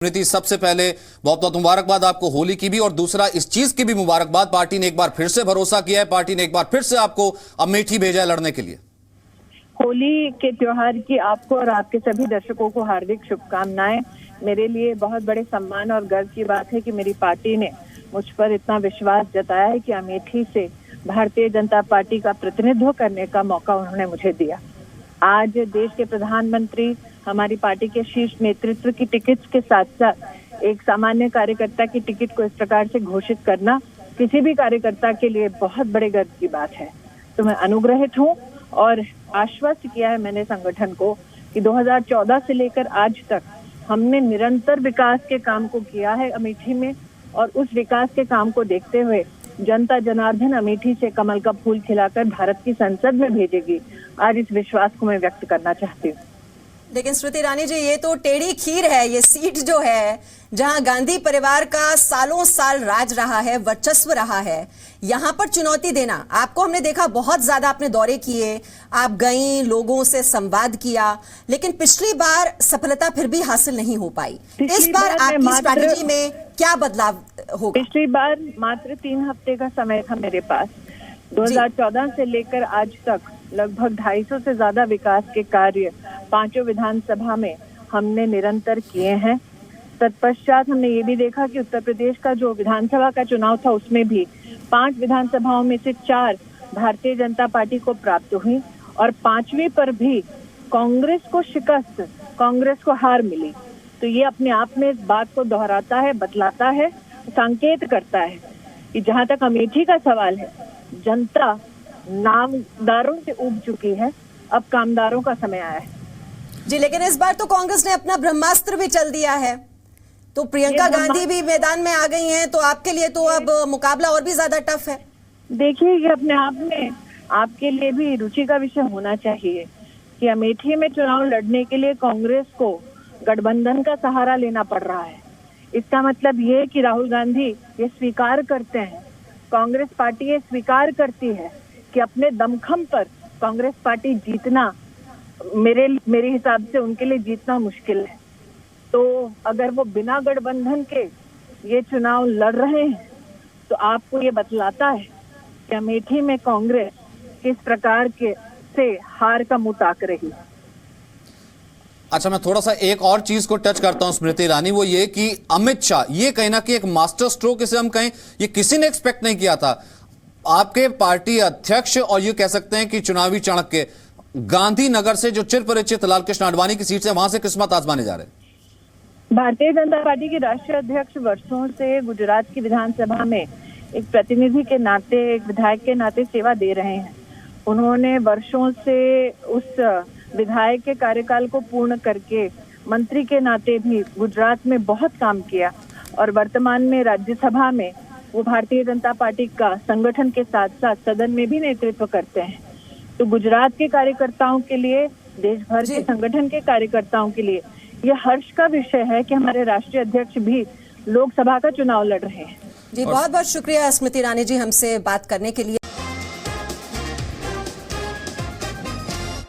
स्मृति, सबसे पहले बहुत बहुत मुबारकबाद आपको होली की भी, और दूसरा इस चीज की भी मुबारकबाद, पार्टी ने एक बार फिर से भरोसा किया है, पार्टी ने एक बार फिर से आपको अमेठी भेजा है लड़ने के लिए। होली के त्योहार की आपको और आपके सभी दर्शकों को हार्दिक शुभकामनाएं। मेरे लिए बहुत बड़े सम्मान और गर्व की बात है कि मेरी पार्टी ने मुझ पर इतना विश्वास जताया है कि अमेठी से भारतीय जनता पार्टी का प्रतिनिधित्व करने का मौका उन्होंने मुझे दिया। आज देश के प्रधानमंत्री हमारी पार्टी के शीर्ष नेतृत्व की टिकट के साथ साथ एक सामान्य कार्यकर्ता की टिकट को इस प्रकार से घोषित करना किसी भी कार्यकर्ता के लिए बहुत बड़े गर्व की बात है। तो मैं अनुग्रहित हूँ और आश्वस्त किया है मैंने संगठन को कि 2014 से लेकर आज तक हमने निरंतर विकास के काम को किया है अमेठी में, और उस विकास के काम को देखते हुए जनता जनार्दन अमेठी से कमल का फूल खिलाकर भारत की संसद में भेजेगी। आज इस विश्वास को मैं व्यक्त करना चाहती हूँ। लेकिन स्मृति ईरानी जी, ये तो टेढ़ी खीर है। ये सीट जो है जहां गांधी परिवार का सालों साल राज रहा है, वर्चस्व रहा है, यहां पर चुनौती देना, आपको हमने देखा बहुत ज्यादा आपने दौरे किए, आप गई, लोगों से संवाद किया, लेकिन पिछली बार सफलता फिर भी हासिल नहीं हो पाई। इस बार आपकी स्ट्रैटेजी में क्या बदलाव होगा? पिछली बार मात्र 3 हफ्ते का समय था मेरे पास। 2014 से लेकर आज तक लगभग 250 से ज्यादा विकास के कार्य 5 विधानसभा में हमने निरंतर किए हैं। तत्पश्चात हमने ये भी देखा कि उत्तर प्रदेश का जो विधानसभा का चुनाव था उसमें भी 5 विधानसभाओं में से 4 भारतीय जनता पार्टी को प्राप्त हुई, और 5वीं पर भी कांग्रेस को शिकस्त, कांग्रेस को हार मिली। तो ये अपने आप में इस बात को दोहराता है, बतलाता है, संकेत करता है कि जहां तक अमेठी का सवाल है, जनता नामदारों से उब चुकी है, अब कामदारों का समय आया है। जी, लेकिन इस बार तो कांग्रेस ने अपना ब्रह्मास्त्र भी चल दिया है, तो प्रियंका गांधी भी मैदान में आ गई हैं, तो आपके लिए तो अब मुकाबला और भी ज्यादा टफ है। देखिए, ये अपने आप में आपके लिए भी रुचि का विषय होना चाहिए कि अमेठी में चुनाव लड़ने के लिए कांग्रेस को गठबंधन का सहारा लेना पड़ रहा है। इसका मतलब ये है कि राहुल गांधी ये स्वीकार करते हैं, कांग्रेस पार्टी ये स्वीकार करती है कि अपने दमखम पर कांग्रेस पार्टी जीतना मेरे हिसाब से उनके लिए जीतना मुश्किल है। तो अगर वो बिना गठबंधन के ये चुनाव लड़ रहे हैं तो आपको ये बतलाता है कि अमेठी में कांग्रेस किस प्रकार के से हार का मुंह ताक रही। अच्छा, मैं थोड़ा सा एक और चीज को टच करता हूं स्मृति ईरानी, वो ये कि अमित शाह, ये कहीं ना कहीं एक मास्टर स्ट्रोक इसे हम कहें, ये किसी ने एक्सपेक्ट नहीं किया था। आपके पार्टी अध्यक्ष और ये कह सकते हैं कि चुनावी चाणक्य गांधीनगर से जो चिर परिचित लालकृष्ण आडवाणी की सीट से वहां से किस्मत आजमाने जा रहे हैं। भारतीय जनता पार्टी के राष्ट्रीय अध्यक्ष वर्षों से गुजरात की विधानसभा में एक प्रतिनिधि के नाते, एक विधायक के नाते सेवा दे रहे हैं। उन्होंने वर्षों से उस विधायक के कार्यकाल को पूर्ण करके मंत्री के नाते भी गुजरात में बहुत काम किया, और वर्तमान में राज्यसभा में वो भारतीय जनता पार्टी का संगठन के साथ साथ सदन में भी नेतृत्व करते हैं। तो गुजरात के कार्यकर्ताओं के लिए, देश भर के संगठन के कार्यकर्ताओं के लिए यह हर्ष का विषय है कि हमारे राष्ट्रीय अध्यक्ष भी लोकसभा का चुनाव लड़ रहे हैं। जी, बहुत बहुत शुक्रिया स्मृति ईरानी जी हमसे बात करने के लिए।